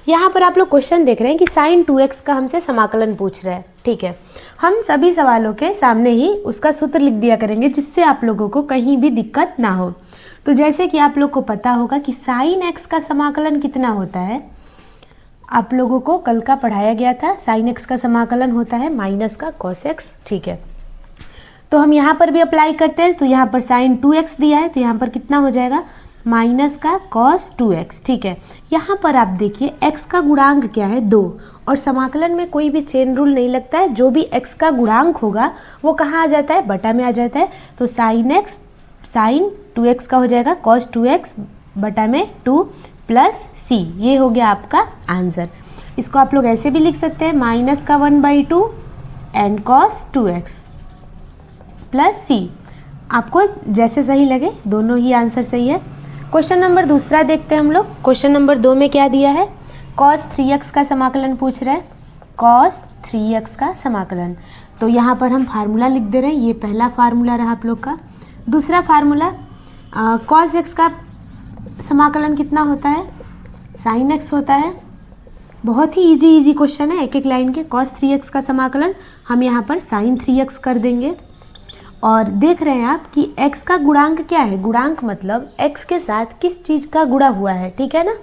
यहाँ पर आप लोग क्वेश्चन देख रहे हैं कि साइन 2x का हमसे समाकलन पूछ रहा है। ठीक है, हम सभी सवालों के सामने ही उसका सूत्र लिख दिया करेंगे जिससे आप लोगों को कहीं भी दिक्कत ना हो। तो जैसे कि आप लोग को पता होगा कि साइन x का समाकलन कितना होता है, आप लोगों को कल का पढ़ाया गया था। साइन x का समाकलन होता है माइनस का कॉस x। ठीक है, तो हम यहाँ पर भी अप्लाई करते हैं। तो यहाँ पर साइन 2x दिया है तो यहाँ पर कितना हो जाएगा, माइनस का कॉस 2x। ठीक है, यहाँ पर आप देखिए x का गुणांक क्या है, 2, और समाकलन में कोई भी चेन रूल नहीं लगता है। जो भी x का गुणांक होगा वो कहाँ आ जाता है, बटा में आ जाता है। तो साइन 2x का हो जाएगा कॉस 2x बटा में 2 प्लस c। ये हो गया आपका आंसर। इसको आप लोग ऐसे भी लिख सकते हैं, माइनस का 1/2 and cos 2x plus c। आपको जैसे सही लगे, दोनों ही आंसर सही है। क्वेश्चन नंबर दूसरा देखते हैं हम लोग। क्वेश्चन नंबर 2 में क्या दिया है, cos 3x का समाकलन पूछ रहा है। cos 3x का समाकलन, तो यहाँ पर हम फार्मूला लिख दे रहे हैं। ये पहला फार्मूला रहा आप लोग का। दूसरा फार्मूला cos x का समाकलन कितना होता है, sin x होता है। बहुत ही इजी क्वेश्चन है, एक एक लाइन के। cos 3x का समाकलन हम यहाँ पर sin 3x कर देंगे। और देख रहे हैं आप कि x का गुणांक क्या है, गुणांक मतलब x के साथ किस चीज़ का गुणा हुआ है, ठीक है ना,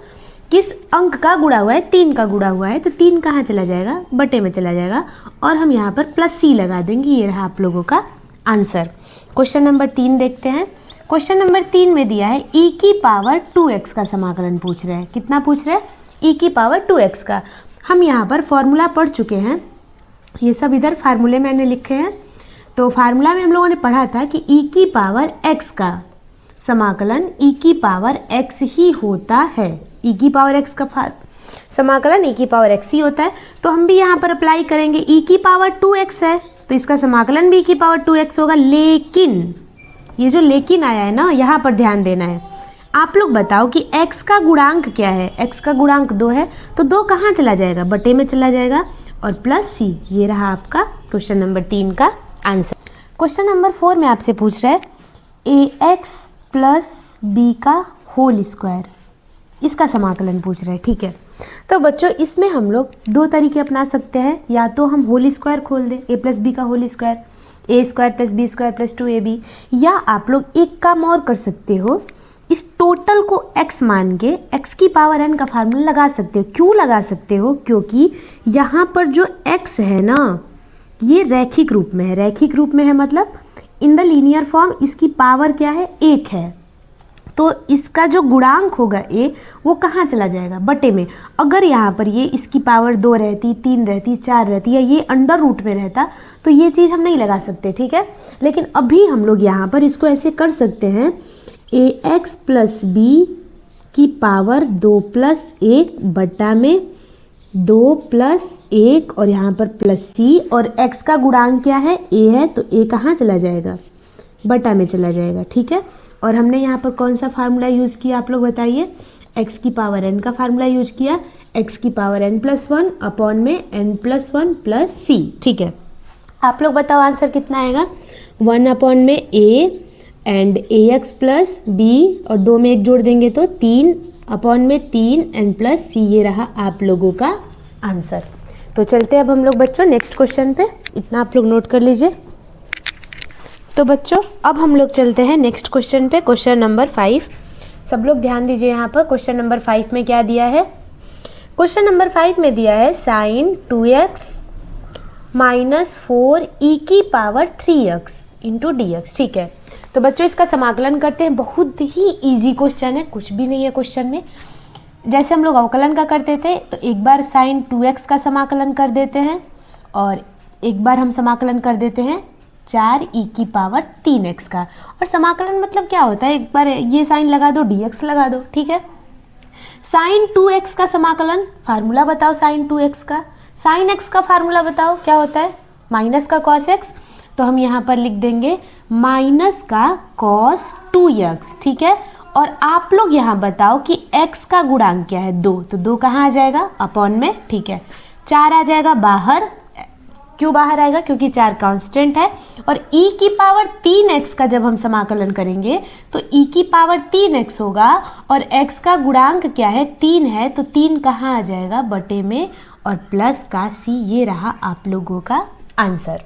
किस अंक का गुणा हुआ है, 3 का गुणा हुआ है। तो 3 कहाँ चला जाएगा, बटे में चला जाएगा, और हम यहाँ पर प्लस c लगा देंगे। ये रहा आप लोगों का आंसर। क्वेश्चन नंबर 3 देखते हैं। क्वेश्चन नंबर 3 में दिया है e की पावर 2x का समाकलन पूछ रहे हैं। कितना पूछ रहे हैं, e की पावर 2x का। हम यहाँ पर फॉर्मूला पढ़ चुके हैं, ये सब इधर फार्मूले मैंने लिखे हैं। तो फार्मूला में हम लोगों ने पढ़ा था कि e की पावर x का समाकलन e की पावर x ही होता है। e की पावर x का समाकलन e की पावर x ही होता है। तो हम भी यहाँ पर अप्लाई करेंगे, e की पावर 2x है तो इसका समाकलन भी e की पावर 2x होगा। लेकिन ये जो लेकिन आया है ना, यहाँ पर ध्यान देना है। आप लोग बताओ कि x का गुणांक क्या है, x का गुणांक 2 है तो 2 कहाँ चला जाएगा, बटे में चला जाएगा, और प्लस c। ये रहा आपका क्वेश्चन नंबर 3 का आंसर। क्वेश्चन नंबर 4 में आपसे पूछ रहा है ax प्लस बी का होल स्क्वायर, इसका समाकलन पूछ रहा है। ठीक है, तो बच्चों इसमें हम लोग 2 तरीके अपना सकते हैं। या तो हम होल स्क्वायर खोल दें, a प्लस बी का whole square, a square plus B square plus 2ab, या आप लोग एक काम और कर सकते हो, इस टोटल को x मान के x की पावर n का फार्मूला लगा सकते हो। क्यों लगा सकते हो, क्योंकि यहाँ पर जो x है ना, ये रैखिक रूप में है। रैखिक रूप में है मतलब इन द लीनियर फॉर्म, इसकी पावर क्या है, 1 है। तो इसका जो गुणांक होगा a, वो कहाँ चला जाएगा, बटे में। अगर यहाँ पर ये इसकी पावर 2 रहती, 3 रहती, 4 रहती, या ये अंडर रूट में रहता, तो ये चीज़ हम नहीं लगा सकते। ठीक है, लेकिन अभी हम लोग यहाँ पर इसको ऐसे कर सकते हैं, ax प्लस बी की पावर 2 प्लस 1 बटा में 2 प्लस 1, और यहाँ पर प्लस c, और x का गुणांक क्या है, a है, तो a कहाँ चला जाएगा, बटा में चला जाएगा। ठीक है, और हमने यहाँ पर कौन सा फार्मूला यूज़ किया, आप लोग बताइए। x की पावर n का फार्मूला यूज किया, x की पावर n+1 अपॉन में n+1 प्लस c। ठीक है, आप लोग बताओ आंसर कितना आएगा, 1 अपॉन में a and ax plus b, और 2 में 1 जोड़ देंगे तो 3 अपॉन में 3 एंड प्लस c। ये रहा आप लोगों का आंसर। तो चलते अब हम लोग बच्चों नेक्स्ट क्वेश्चन पे, इतना आप लोग नोट कर लीजिए। तो बच्चों अब हम लोग चलते हैं नेक्स्ट क्वेश्चन पे, क्वेश्चन नंबर 5। सब लोग ध्यान दीजिए, यहाँ पर क्वेश्चन नंबर 5 में क्या दिया है। क्वेश्चन नंबर 5 में दिया है साइन 2x माइनस 4 e की पावर 3x इंटू dx। ठीक है, तो बच्चों इसका समाकलन करते हैं। बहुत ही इजी क्वेश्चन है, कुछ भी नहीं है क्वेश्चन में। जैसे हम लोग अवकलन का करते थे, तो एक बार साइन 2x का समाकलन कर देते हैं, और एक बार हम समाकलन कर देते हैं 4e की पावर 3x का। और समाकलन मतलब क्या होता है, एक बार ये साइन लगा दो, dx लगा दो। ठीक है, साइन 2x का समाकलन, फार्मूला बताओ साइन 2x का। साइन x का फार्मूला बताओ क्या होता है, माइनस का cos x। तो हम यहाँ पर लिख देंगे माइनस का cos 2x। ठीक है, और आप लोग यहाँ बताओ कि x का गुणांक क्या है, 2, तो 2 कहाँ आ जाएगा, अपॉन में। ठीक है, 4 आ जाएगा बाहर, क्यों बाहर आएगा? क्योंकि 4 कांस्टेंट है। और e की पावर 3x का जब हम समाकलन करेंगे तो e की पावर 3x होगा और x का गुणांक क्या है? 3 है, तो 3 कहाँ आ जाएगा? बटे में, और प्लस का c। ये रहा आप लोगों का आंसर।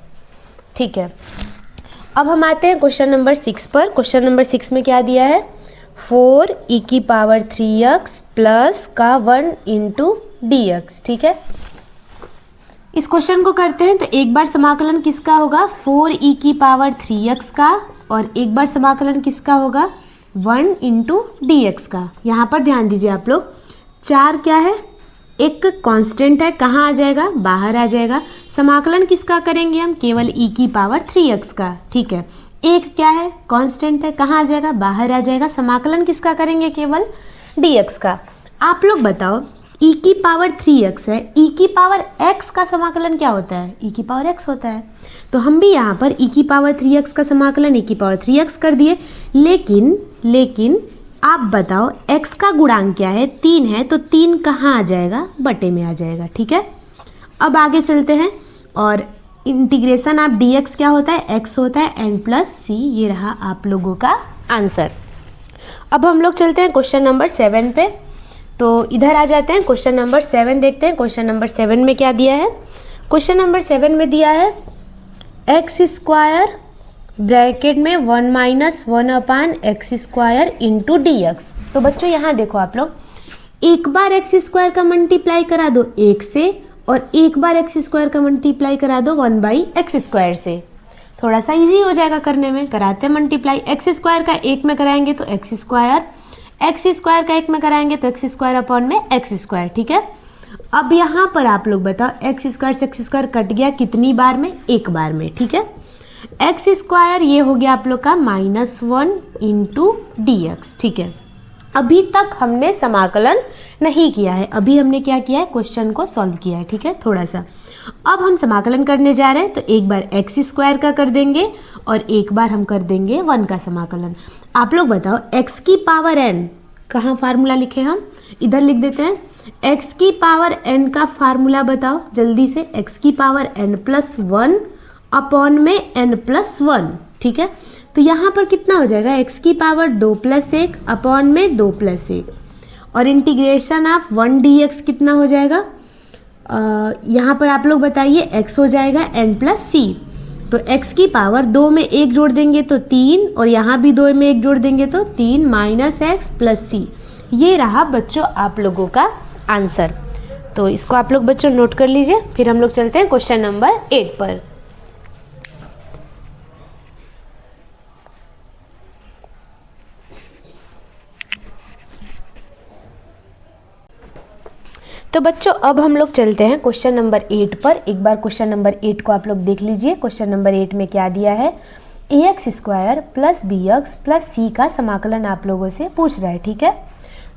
ठीक है, अब हम आते हैं क्वेश्चन नंबर 6 पर। क्वेश्चन नंबर 6 में क्या दिया है? 4e की पावर 3x प्लस का 1 इंटू dx। ठीक है, इस क्वेश्चन को करते हैं तो एक बार समाकलन किसका होगा? 4e की पावर 3x का, और एक बार समाकलन किसका होगा? 1 इंटू dx का। यहाँ पर ध्यान दीजिए आप लोग, 4 क्या है? एक कांस्टेंट है, कहाँ आ जाएगा? बाहर आ जाएगा। समाकलन किसका करेंगे हम? केवल e की पावर 3x का। ठीक है, एक क्या है? कांस्टेंट है, कहाँ आ जाएगा? बाहर आ जाएगा। समाकलन किसका करेंगे? केवल dx का। आप लोग बताओ, e की पावर 3x है, e की पावर x का समाकलन क्या होता है? e की पावर x होता है। तो हम भी यहाँ पर e की पावर 3x का समाकलन e की पावर 3x कर दिए। लेकिन आप बताओ x का गुणांक क्या है? 3 है, तो 3 कहाँ आ जाएगा? बटे में आ जाएगा। ठीक है, अब आगे चलते हैं, और इंटीग्रेशन ऑफ dx क्या होता है? x होता है n प्लस c। ये रहा आप लोगों का आंसर। अब हम लोग चलते हैं क्वेश्चन नंबर 7 पे। तो इधर आ जाते हैं, क्वेश्चन नंबर 7 देखते हैं। क्वेश्चन नंबर 7 में क्या दिया है? क्वेश्चन नंबर 7 में दिया है एक्स स्क्वायर ब्रैकेट में 1 minus 1 upon X square into D X. तो बच्चों यहाँ देखो आप लोग, एक बार एक्स स्क्वायर का मल्टीप्लाई करा दो 1 से, और एक बार एक्स स्क्वायर का मल्टीप्लाई करा दो 1 बाई एक्स स्क्वायर से। थोड़ा सा इजी हो जाएगा करने में। कराते हैं मल्टीप्लाई, एक्स स्क्वायर का 1 में कराएंगे तो एक्स स्क्वायर का 1 में कराएंगे तो एक्स स्क्वायर अपॉन में एक्स स्क्वायर। ठीक है, अब यहाँ पर आप लोग बताओ, एक्स स्क्वायर से एक्स स्क्वायर कट गया कितनी बार में? एक बार में। ठीक है, एक्स स्क्वायर ये हो गया आप लोग का -1 इंटू डी एक्स। ठीक है, अभी तक हमने समाकलन नहीं किया है, अभी हमने क्या किया है? क्वेश्चन को सॉल्व किया है। ठीक है, थोड़ा सा अब हम समाकलन करने जा रहे हैं, तो एक बार एक्स स्क्वायर का कर देंगे और एक बार हम कर देंगे 1 का समाकलन। आप लोग बताओ, x की पावर n, कहाँ फार्मूला लिखे हम? इधर लिख देते हैं। x की पावर n का फार्मूला बताओ जल्दी से। x की पावर n प्लस 1 अपॉन में n प्लस 1। ठीक है, तो यहाँ पर कितना हो जाएगा? x की पावर 2 प्लस 1 अपॉन में 2 प्लस 1, और इंटीग्रेशन ऑफ 1 dx कितना हो जाएगा? यहाँ पर आप लोग बताइए, x हो जाएगा n प्लस c। तो x की पावर 2 में 1 जोड़ देंगे तो 3, और यहाँ भी 2 में 1 जोड़ देंगे तो 3 माइनस एक्स प्लस सी। ये रहा बच्चों आप लोगों का आंसर। तो इसको आप लोग बच्चों नोट कर लीजिए। फिर हम लोग चलते हैं क्वेश्चन नंबर 8 पर। तो बच्चों अब हम लोग चलते हैं क्वेश्चन नंबर 8 पर। एक बार क्वेश्चन नंबर 8 को आप लोग देख लीजिए। क्वेश्चन नंबर 8 में क्या दिया है? ax square plus bx plus c का समाकलन आप लोगों से पूछ रहा है। ठीक है,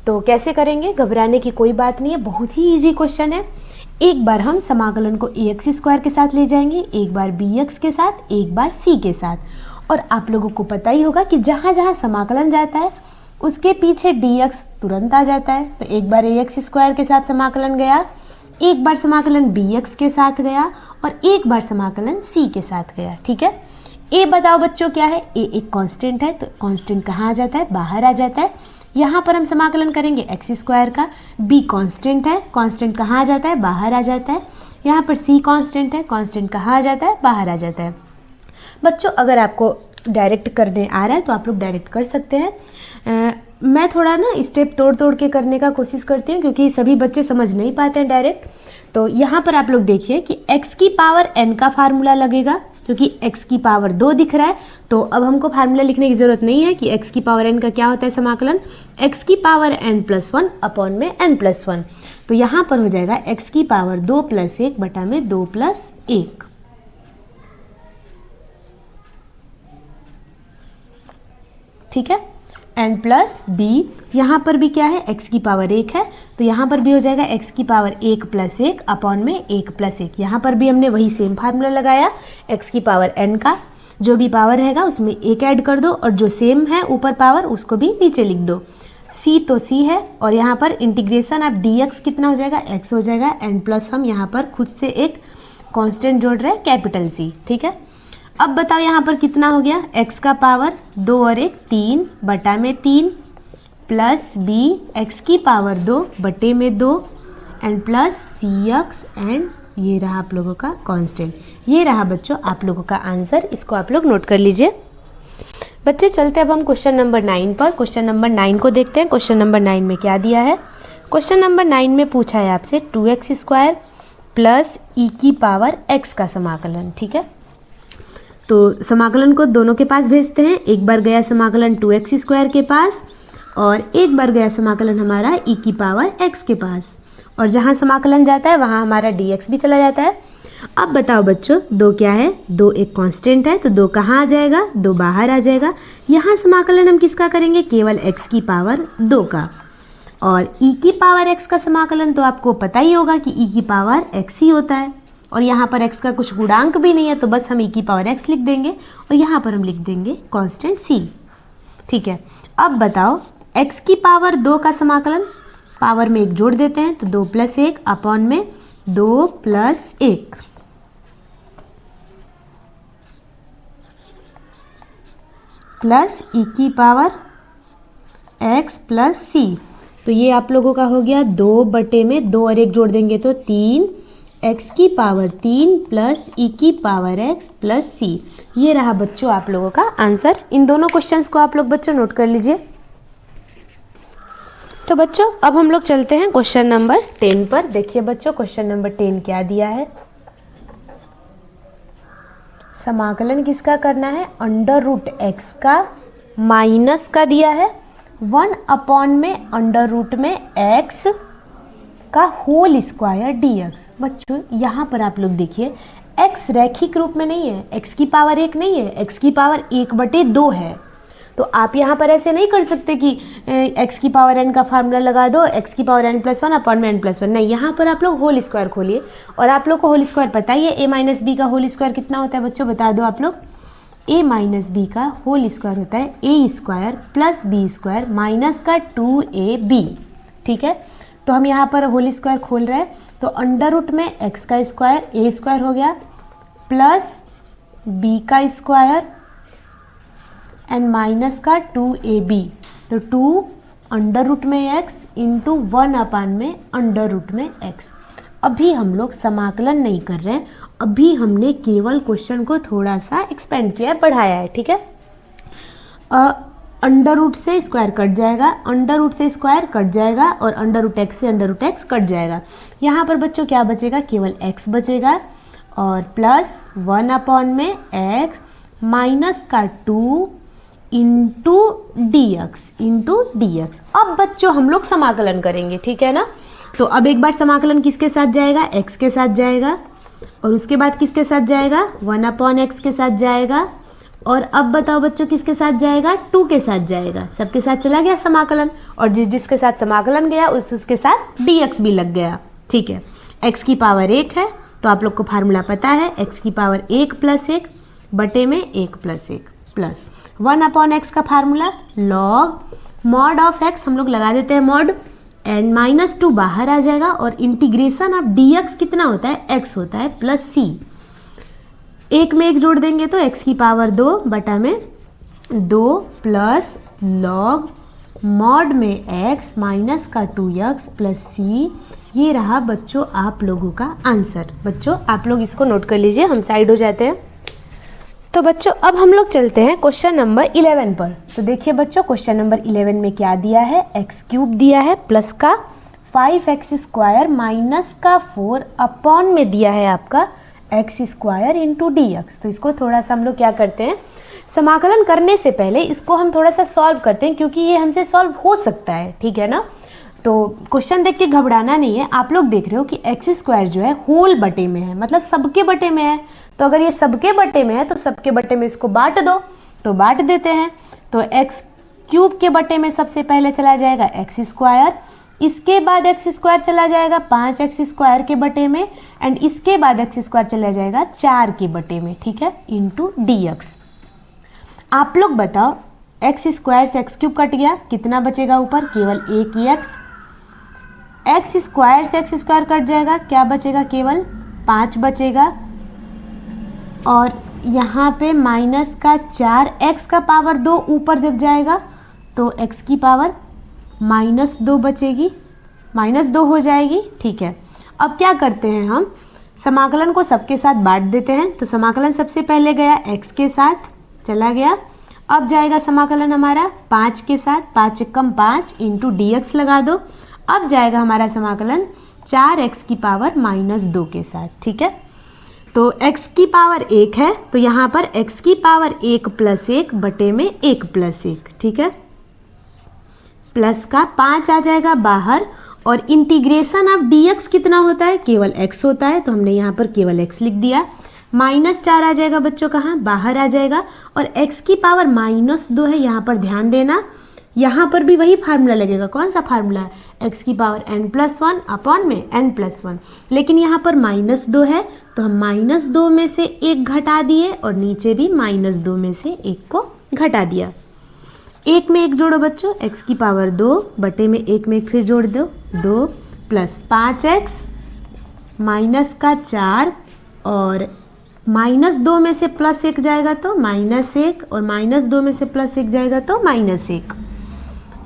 तो कैसे करेंगे? घबराने की कोई बात नहीं है, बहुत ही इजी क्वेश्चन है। एक बार हम समाकलन को ax स्क्वायर के साथ ले जाएंगे, एक बार bx के साथ, एक बार c के साथ। और आप लोगों को पता ही होगा कि जहाँ जहाँ समाकलन जाता है उसके पीछे dx तुरंत आ जाता है। तो एक बार ax स्क्वायर के साथ समाकलन गया, एक बार समाकलन bx के साथ गया, और एक बार समाकलन c के साथ गया। ठीक है, a बताओ बच्चों क्या है? a एक कांस्टेंट है, तो कांस्टेंट कहाँ आ जाता है? बाहर आ जाता है। यहाँ पर हम समाकलन करेंगे x स्क्वायर का। b कांस्टेंट है, कांस्टेंट कहाँ आ जाता है? बाहर आ जाता है। यहाँ पर c कांस्टेंट है, कांस्टेंट कहाँ आ जाता है? बाहर आ जाता है। बच्चों अगर आपको डायरेक्ट करने आ रहा है तो आप लोग डायरेक्ट कर सकते हैं। मैं थोड़ा ना स्टेप तोड़ तोड़ के करने का कोशिश करती हूँ, क्योंकि सभी बच्चे समझ नहीं पाते हैं डायरेक्ट। तो यहाँ पर आप लोग देखिए कि x की पावर n का फार्मूला लगेगा, क्योंकि x की पावर 2 दिख रहा है। तो अब हमको फार्मूला लिखने की ज़रूरत नहीं है कि x की पावर n का क्या होता है समाकलन। x की पावर n प्लस 1 अपॉन में n प्लस 1। तो यहाँ पर हो जाएगा x की पावर 2 प्लस 1 बटा में 2 प्लस 1। ठीक है, एन प्लस बी, यहाँ पर भी क्या है? x की पावर 1 है, तो यहाँ पर भी हो जाएगा x की पावर 1 प्लस 1 अपॉन में 1 प्लस 1। यहाँ पर भी हमने वही सेम फार्मूला लगाया, x की पावर n का जो भी पावर रहेगा उसमें 1 ऐड कर दो, और जो सेम है ऊपर पावर उसको भी नीचे लिख दो। c तो c है, और यहाँ पर इंटीग्रेशन ऑफ dx कितना हो जाएगा? x हो जाएगा n प्लस, हम यहाँ पर खुद से एक कांस्टेंट जोड़ रहे हैं कैपिटल सी, ठीक है। अब बताओ यहाँ पर कितना हो गया, x का पावर 2 और 1 3 बटा में 3 प्लस b x की पावर 2 बटे में 2 एंड प्लस cx एंड ये रहा आप लोगों का कांस्टेंट। ये रहा बच्चों आप लोगों का आंसर, इसको आप लोग नोट कर लीजिए। बच्चे चलते अब हम क्वेश्चन नंबर 9 पर। क्वेश्चन नंबर 9 को देखते हैं। क्वेश्चन नंबर 9 में क्या दिया है। क्वेश्चन नंबर 9 में पूछा है आपसे 2x² प्लस e की पावर x का समाकलन, ठीक है। तो समाकलन को दोनों के पास भेजते हैं। एक बार गया समाकलन 2x² के पास और एक बार गया समाकलन हमारा e की पावर x के पास, और जहाँ समाकलन जाता है वहाँ हमारा dx भी चला जाता है। अब बताओ बच्चों, 2 क्या है, 2 एक कांस्टेंट है, तो 2 कहाँ आ जाएगा, 2 बाहर आ जाएगा। यहाँ समाकलन हम किसका करेंगे, केवल x की पावर 2 का, और e की पावर x का समाकलन तो आपको पता ही होगा कि e की पावर x ही होता है, और यहाँ पर x का कुछ गुणांक भी नहीं है, तो बस हम e की पावर x लिख देंगे और यहाँ पर हम लिख देंगे कांस्टेंट c, ठीक है। अब बताओ x की पावर 2 का समाकलन, पावर में 1 जोड़ देते हैं तो 2 + 1 अपॉन में 2 + 1 प्लस e की पावर x प्लस c, तो ये आप लोगों का हो गया 2 बटे में 2 और 1 जोड़ देंगे तो 3 x की पावर 3 प्लस e की पावर x प्लस c। ये रहा बच्चों आप लोगों का आंसर। इन दोनों क्वेश्चंस को आप लोग बच्चों नोट कर लीजिए। तो बच्चों अब हम लोग चलते हैं क्वेश्चन नंबर 10 पर। देखिए बच्चों क्वेश्चन नंबर 10 क्या दिया है। समाकलन किसका करना है, √x का माइनस का दिया है 1 अपॉन में √ में x का होल स्क्वायर dx। बच्चों यहाँ पर आप लोग देखिए x रैखिक रूप में नहीं है, x की पावर 1 नहीं है, x की पावर 1/2 है। तो आप यहाँ पर ऐसे नहीं कर सकते कि x की पावर n का फार्मूला लगा दो, x की पावर n+1 अपॉन में n+1, नहीं, यहाँ पर आप लोग होल स्क्वायर खोलिए। और आप लोग को होल स्क्वायर पता ही है, a - b का होल स्क्वायर कितना होता है बच्चों, बता दो आप लोग। a - b का होल स्क्वायर होता है a² प्लस b² माइनस का 2ab, ठीक है। तो हम यहाँ पर होल स्क्वायर खोल रहे हैं, तो √ में x का स्क्वायर a² हो गया प्लस b का स्क्वायर एंड माइनस का 2ab, तो 2 √ में x इंटू 1 अपॉन में √ में x। अभी हम लोग समाकलन नहीं कर रहे हैं, अभी हमने केवल क्वेश्चन को थोड़ा सा एक्सपेंड किया है, बढ़ाया है, ठीक है। √ से स्क्वायर कट जाएगा, √ से स्क्वायर कट जाएगा और √x से √x कट जाएगा। यहाँ पर बच्चों क्या बचेगा, केवल x बचेगा और प्लस 1 अपॉन में x माइनस का 2 इंटू dx। अब बच्चों हम लोग समाकलन करेंगे, ठीक है ना। तो अब एक बार समाकलन किसके साथ जाएगा, x के साथ जाएगा, और उसके बाद किसके साथ जाएगा, 1 अपॉन x के साथ जाएगा, और अब बताओ बच्चों किसके साथ जाएगा, 2 के साथ जाएगा। सबके साथ चला गया समाकलन, और जिसके साथ समाकलन गया उसके साथ dx भी लग गया, ठीक है। x की पावर 1 है तो आप लोग को फार्मूला पता है, x की पावर 1 + 1 बटे में 1 + 1 प्लस 1 अपॉन x का formula log mod of x, हम लोग लगा देते हैं मॉड, एंड -2 बाहर आ जाएगा, और इंटीग्रेशन ऑफ dx कितना होता है, x होता है प्लस c। 1 में 1 जोड़ देंगे तो x की पावर 2 बटा में 2 प्लस लॉग मॉड में x माइनस का 2x प्लस c। ये रहा बच्चों आप लोगों का आंसर। बच्चों आप लोग इसको नोट कर लीजिए, हम साइड हो जाते हैं। तो बच्चों अब हम लोग चलते हैं क्वेश्चन नंबर 11 पर। तो देखिए बच्चों क्वेश्चन नंबर 11 में क्या दिया है, x³ दिया है प्लस का 5x² माइनस का 4 अपॉन में दिया है आपका x² इंटू dx। तो इसको थोड़ा सा हम लोग क्या करते हैं, समाकलन करने से पहले इसको हम थोड़ा सा सॉल्व करते हैं, क्योंकि ये हमसे सॉल्व हो सकता है, ठीक है ना। तो क्वेश्चन देख के घबराना नहीं है। आप लोग देख रहे हो कि x² जो है होल बटे में है, मतलब सबके बटे में है। तो अगर ये सबके बटे में है तो सबके बटे में इसको बांट दो, तो बांट देते हैं। तो x³ के बटे में सबसे पहले चला जाएगा x², इसके बाद x² चला जाएगा 5x² के बटे में, एंड इसके बाद x² चला जाएगा 4 के बटे में, ठीक है, इंटू dx। आप लोग बताओ x² से x³ कट गया, कितना बचेगा ऊपर, केवल एक ही x। x² से x² कट जाएगा, क्या बचेगा, केवल 5 बचेगा, और यहाँ पे माइनस का 4, x का पावर 2 ऊपर जब जाएगा तो x की पावर -2 बचेगी, -2 हो जाएगी। ठीक है, अब क्या करते हैं, हम समाकलन को सबके साथ बांट देते हैं। तो समाकलन सबसे पहले गया x के साथ, चला गया। अब जाएगा समाकलन हमारा 5 के साथ, 5 एकम 5 इंटू dx लगा दो। अब जाएगा हमारा समाकलन 4x की पावर -2 के साथ। ठीक है, तो x की पावर 1 है, तो यहाँ पर x की पावर 1 + 1 बटे में 1 + 1। ठीक है, प्लस का 5 आ जाएगा बाहर, और इंटीग्रेशन ऑफ dx कितना होता है, केवल x होता है, तो हमने यहाँ पर केवल x लिख दिया। -4 आ जाएगा बच्चों, कहाँ, बाहर आ जाएगा, और x की पावर -2 है, यहाँ पर ध्यान देना, यहाँ पर भी वही फार्मूला लगेगा। कौन सा फार्मूला है, x की पावर n+1 अपॉन में n+1, लेकिन यहाँ पर -2 है, तो हम -2 में से 1 घटा दिए, और नीचे भी -2 में से 1 को घटा दिया। 1 में 1 जोड़ो बच्चों, x की पावर 2 बटे में 1 में 1 फिर जोड़ दो, 2 + 5x माइनस का 4, और -2 में से +1 जाएगा तो -1, और -2 में से +1 जाएगा तो -1।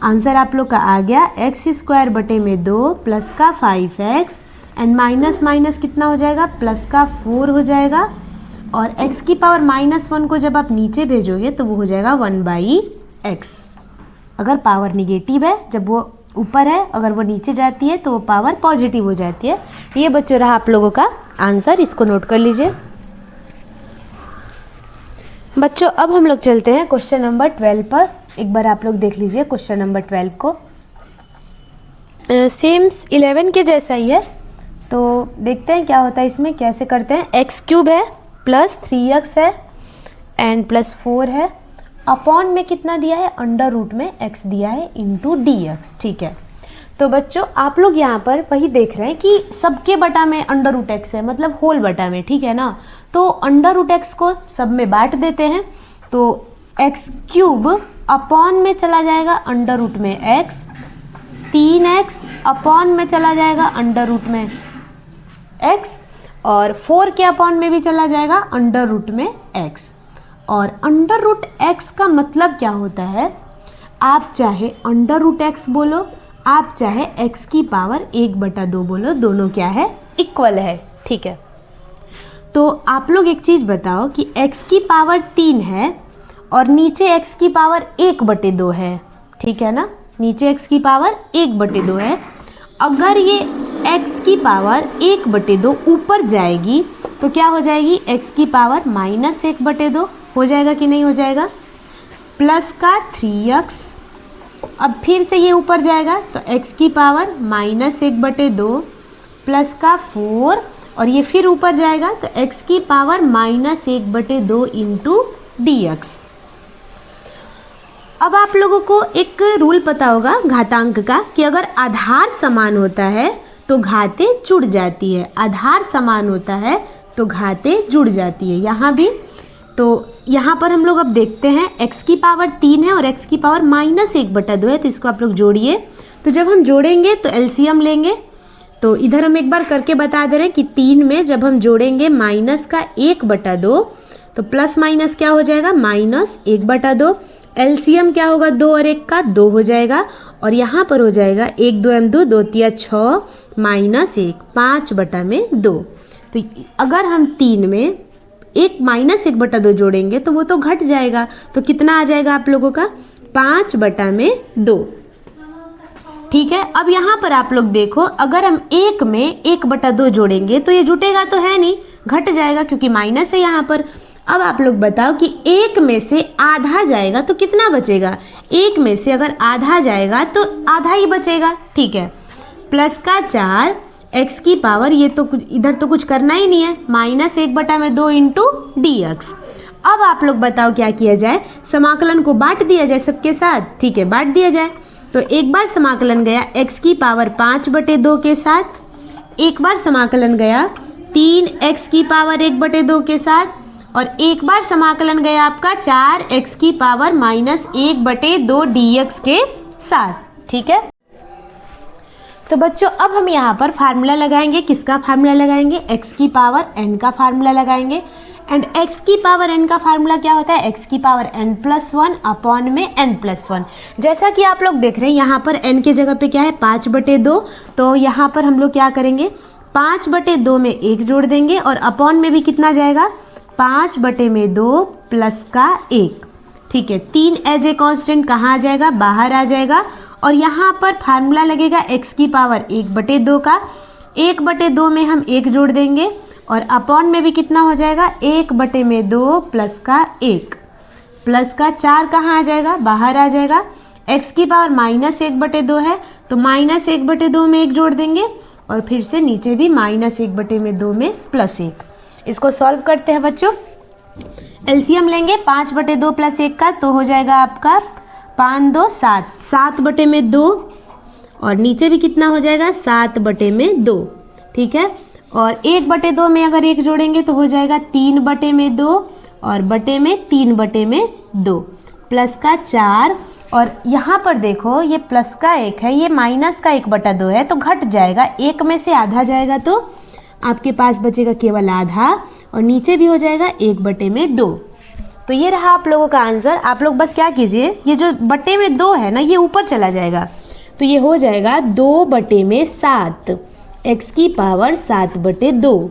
आंसर आप लोग का आ गया x² बटे में 2 प्लस का 5x, एंड माइनस माइनस कितना हो जाएगा, प्लस का 4 हो जाएगा, और x की पावर -1 को जब आप नीचे भेजोगे तो वो हो जाएगा 1/x। अगर पावर निगेटिव है, जब वो ऊपर है, अगर वो नीचे जाती है तो वो पावर पॉजिटिव हो जाती है। ये बच्चों रहा आप लोगों का आंसर, इसको नोट कर लीजिए बच्चों। अब हम लोग चलते हैं क्वेश्चन नंबर 12 पर। एक बार आप लोग देख लीजिए क्वेश्चन नंबर 12 को। सेम 11 के जैसा ही है, तो देखते हैं क्या होता है इसमें, कैसे करते हैं। x³ है प्लस 3x है एंड +4 है, अपॉन में कितना दिया है, अंडर रूट में x दिया है इंटू dx। ठीक है, तो बच्चों आप लोग यहाँ पर वही देख रहे हैं कि सबके बटा में अंडर रूट x है, मतलब होल बटा में। ठीक है ना, तो अंडर रूट x को सब में बांट देते हैं, तो x³ अपॉन में चला जाएगा अंडर रूट में x, 3x अपॉन में चला जाएगा अंडर रूट में x, और 4 के अपॉन में भी चला जाएगा अंडर रूट में x। और अंडर रूट x का मतलब क्या होता है, आप चाहे अंडर रूट x बोलो, आप चाहे x की पावर 1/2 बोलो, दोनों क्या है, इक्वल है। ठीक है, तो आप लोग एक चीज़ बताओ कि x की पावर 3 है और नीचे x की पावर 1/2 है। ठीक है ना, नीचे x की पावर 1/2 है। अगर ये x की पावर 1/2 ऊपर जाएगी तो क्या हो जाएगी, x की पावर -1/2 हो जाएगा कि नहीं हो जाएगा, प्लस का 3x, अब फिर से ये ऊपर जाएगा तो x की पावर -1/2 प्लस का 4, और ये फिर ऊपर जाएगा तो x की पावर -1/2 इंटू dx। अब आप लोगों को एक रूल पता होगा घातांक का, कि अगर आधार समान होता है तो घातें जुड़ जाती है, आधार समान होता है तो घातें जुड़ जाती है। यहाँ भी तो यहाँ पर हम लोग अब देखते हैं x की पावर 3 है और x की पावर -1/2 है, तो इसको आप लोग जोड़िए। तो जब हम जोड़ेंगे तो एलसीएम लेंगे, तो इधर हम एक बार करके बता दे रहे हैं कि 3 में जब हम जोड़ेंगे -1/2 तो प्लस माइनस क्या हो जाएगा, -1/2। एलसीएम क्या होगा, 2 और 1 का 2 हो जाएगा, और यहाँ पर हो जाएगा 1 2 m 2 2 3 6 -1 5/2। तो अगर हम 3 में -1/2 जोड़ेंगे तो वो तो घट जाएगा, तो कितना आ जाएगा आप लोगों का, 5/2। ठीक है, अब यहाँ पर आप लोग देखो, अगर हम 1 में 1/2 जोड़ेंगे तो ये जुटेगा तो है नहीं, घट जाएगा क्योंकि माइनस है यहाँ पर। अब आप लोग बताओ कि 1 में से आधा जाएगा तो कितना बचेगा, 1 में से अगर आधा जाएगा तो आधा ही बचेगा। ठीक है, प्लस का 4 x की पावर, ये तो इधर तो कुछ करना ही नहीं है, -1/2 इंटू dx। अब आप लोग बताओ क्या किया जाए, समाकलन को बांट दिया जाए सबके साथ। ठीक है, बांट दिया जाए। तो एक बार समाकलन गया x की पावर 5/2 के साथ, एक बार समाकलन गया 3x की पावर 1/2 के साथ, और एक बार समाकलन गया आपका 4x की पावर -1/2 dx के साथ। ठीक है, तो बच्चों अब हम यहाँ पर फार्मूला लगाएंगे। किसका फार्मूला लगाएंगे? x की पावर n का फार्मूला लगाएंगे। एंड x की पावर n का फार्मूला क्या होता है? x की पावर n+1 अपॉन में n+1। जैसा कि आप लोग देख रहे हैं यहाँ पर n की जगह पे क्या है? 5/2। तो यहाँ पर हम लोग क्या करेंगे? 5/2 में 1 जोड़ देंगे और अपॉन में भी कितना जाएगा? 5/2 प्लस का 1। ठीक है, 3 एज ए कॉन्स्टेंट कहाँ आ जाएगा? बाहर आ जाएगा। और यहाँ पर फार्मूला लगेगा x की पावर 1/2 का। 1/2 में हम 1 जोड़ देंगे और अपॉन में भी कितना हो जाएगा? 1/2 प्लस का 1 प्लस का 4 कहाँ आ जाएगा? बाहर आ जाएगा। x की पावर -1/2 है तो -1/2 में 1 जोड़ देंगे और फिर से नीचे भी -1/2 में +1। इसको सॉल्व करते हैं बच्चों। एलसीएम लेंगे 5/2 प्लस 1 का, तो हो जाएगा आपका 5 2 7, 7/2 और नीचे भी कितना हो जाएगा? 7/2। ठीक है, और 1/2 में अगर 1 जोड़ेंगे तो हो जाएगा 3/2 और बटे में 3/2 प्लस का 4। और यहाँ पर देखो ये प्लस का 1 है, ये माइनस का 1/2 है तो घट जाएगा। 1 में से आधा जाएगा तो आपके पास बचेगा केवल आधा और नीचे भी हो जाएगा 1/2। तो ये रहा आप लोगों का आंसर। आप लोग बस क्या कीजिए, ये जो बटे में 2 है ना ये ऊपर चला जाएगा तो ये हो जाएगा 2/7, x की पावर 7/2।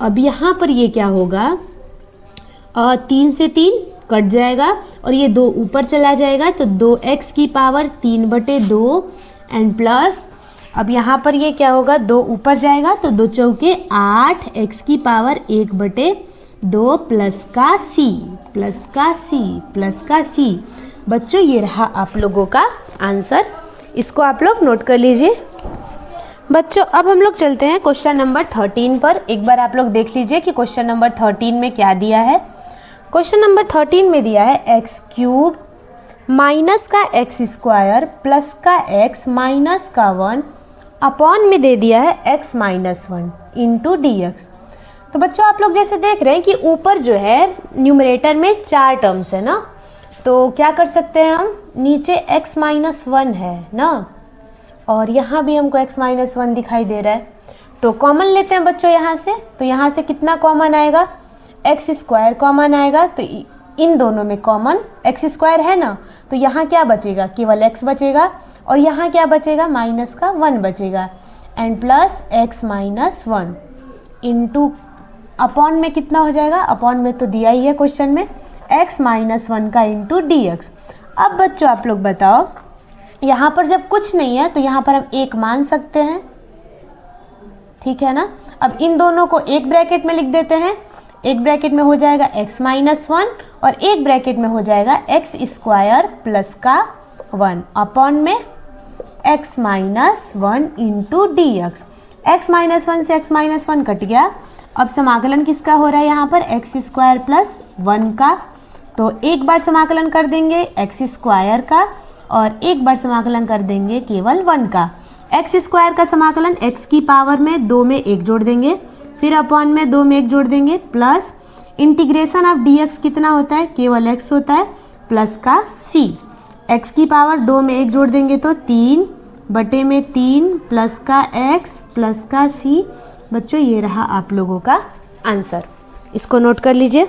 अब यहाँ पर ये क्या होगा? 3 से 3 कट जाएगा और ये 2 ऊपर चला जाएगा तो 2x की पावर 3/2 एंड प्लस, अब यहाँ पर ये क्या होगा? 2 ऊपर जाएगा तो 2 चौके 8, x की पावर 1/2 प्लस का c प्लस का c प्लस का c। बच्चों ये रहा आप लोगों का आंसर, इसको आप लोग नोट कर लीजिए। बच्चों अब हम लोग चलते हैं क्वेश्चन नंबर 13 पर। एक बार आप लोग देख लीजिए कि क्वेश्चन नंबर 13 में क्या दिया है। क्वेश्चन नंबर 13 में दिया है x³ माइनस का x² प्लस का x माइनस का 1 अपॉन में दे दिया है x-1 इंटू dx। तो बच्चों आप लोग जैसे देख रहे हैं कि ऊपर जो है न्यूमरेटर में 4 टर्म्स है ना, तो क्या कर सकते हैं हम? नीचे x-1 है ना और यहाँ भी हमको x-1 दिखाई दे रहा है तो कॉमन लेते हैं बच्चों यहाँ से। तो यहाँ से कितना कॉमन आएगा? x² कॉमन आएगा तो इन दोनों में कॉमन x² है ना, तो यहाँ क्या बचेगा? केवल x बचेगा और यहाँ क्या बचेगा? माइनस का 1 बचेगा and plus x-1 into upon में कितना हो जाएगा? अपॉन में तो दिया ही है क्वेश्चन में, x-1 का इंटू dx। अब बच्चों आप लोग बताओ, यहाँ पर जब कुछ नहीं है तो यहाँ पर हम 1 मान सकते हैं, ठीक है ना। अब इन दोनों को एक ब्रैकेट में लिख देते हैं। एक ब्रैकेट में हो जाएगा x-1 और एक ब्रैकेट में हो जाएगा x² प्लस का 1 अपॉन में x-1 इंटू dx। x-1 से x-1 कट गया। अब समाकलन किसका हो रहा है? यहाँ पर x² प्लस 1 का, तो एक बार समाकलन कर देंगे x² का और एक बार समाकलन कर देंगे केवल 1 का। x² का समाकलन x की पावर में 2 में 1 जोड़ देंगे, फिर अपॉन में 2 में 1 जोड़ देंगे प्लस इंटीग्रेशन ऑफ dx कितना होता है? केवल x होता है प्लस का c। x की पावर 2 में 1 जोड़ देंगे तो 3/3 प्लस का x प्लस का c। बच्चों ये रहा आप लोगों का आंसर, इसको नोट कर लीजिए।